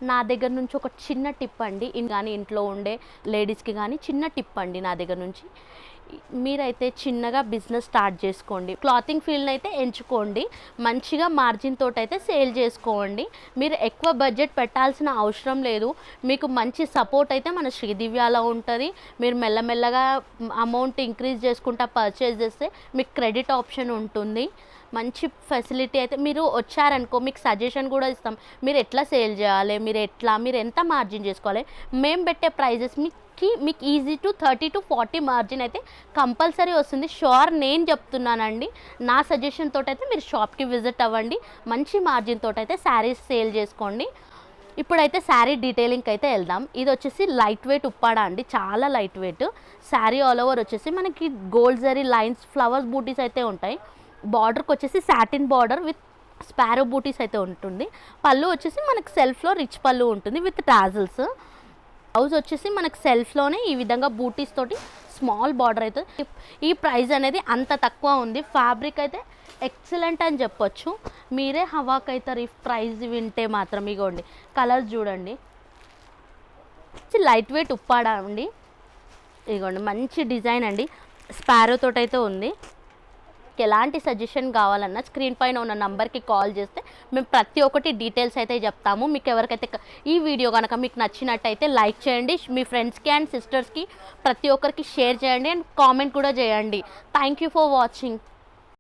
నా దగ్గర నుంచి ఒక చిన్న టిప్ అండి, కానీ ఇంట్లో ఉండే లేడీస్కి కానీ చిన్న టిప్ అండి నా దగ్గర నుంచి. మీరైతే చిన్నగా బిజినెస్ స్టార్ట్ చేసుకోండి. క్లాతింగ్ ఫీల్డ్ అయితే ఎంచుకోండి, మంచిగా మార్జిన్ తోటి అయితే సేల్ చేసుకోండి. మీరు ఎక్కువ బడ్జెట్ పెట్టాల్సిన అవసరం లేదు. మీకు మంచి సపోర్ట్ అయితే మన శ్రీదివ్యాలో ఉంటుంది. మీరు మెల్లమెల్లగా అమౌంట్ ఇంక్రీజ్ చేసుకుంటా పర్చేస్ చేస్తే మీకు క్రెడిట్ ఆప్షన్ ఉంటుంది. మంచి ఫెసిలిటీ అయితే మీరు వచ్చారనుకో మీకు సజెషన్ కూడా ఇస్తాం. మీరు ఎట్లా సేల్ చేయాలి, మీరు ఎంత మార్జిన్ చేసుకోవాలి. మేము పెట్టే ప్రైజెస్ మీకు ఈజీ టు 30 to 40 మార్జిన్ అయితే కంపల్సరీ వస్తుంది. షూర్ నేను చెప్తున్నానండి. నా సజెషన్ తోటి అయితే మీరు షాప్కి విజిట్ అవ్వండి. మంచి మార్జిన్ తోటి అయితే శారీస్ సేల్ చేసుకోండి. ఇప్పుడైతే శారీ డీటెయిలింగ్కి అయితే వెళ్దాం. ఇది వచ్చేసి లైట్ వెయిట్ ఉప్పాడ అండి, చాలా light weight sari. All over వచ్చేసి మనకి గోల్డ్ జరీ లైన్స్ ఫ్లవర్స్ బూటీస్ అయితే ఉంటాయి. బార్డర్కి వచ్చేసి సాటిన్ బార్డర్ విత్ స్పారో బూటీస్ అయితే ఉంటుంది. పళ్ళు వచ్చేసి మనకి సెల్ఫ్లో రిచ్ పళ్ళు ఉంటుంది విత్ టాజిల్స్. బ్లౌజ్ వచ్చేసి మనకు సెల్ఫ్లోనే ఈ విధంగా బూటీస్ తోటి స్మాల్ బార్డర్ అయితే. ఈ ప్రైస్ అనేది అంత తక్కువ ఉంది. ఫ్యాబ్రిక్ అయితే ఎక్సలెంట్ అని చెప్పొచ్చు. మీరే హవాక్ అవుతారు ఈ ప్రైస్ వింటే మాత్రం. ఇగోండి కలర్స్ చూడండి, లైట్ వెయిట్ ఉప్పాడా అండి. ఇగోండి మంచి డిజైన్ అండి, స్పారో తోటి అయితే ఉంది. ఎలాంటి సజెషన్ కావాలన్నా స్క్రీన్ పైన ఉన్న నంబర్కి కాల్ చేస్తే మేము ప్రతి ఒక్కటి డీటెయిల్స్ అయితే చెప్తాము. మీకు ఎవరికైతే ఈ వీడియో కనుక మీకు నచ్చినట్టయితే లైక్ చేయండి, మీ ఫ్రెండ్స్కి అండ్ సిస్టర్స్కి ప్రతి ఒక్కరికి షేర్ చేయండి అండ్ కామెంట్ కూడా చేయండి. Thank you for watching.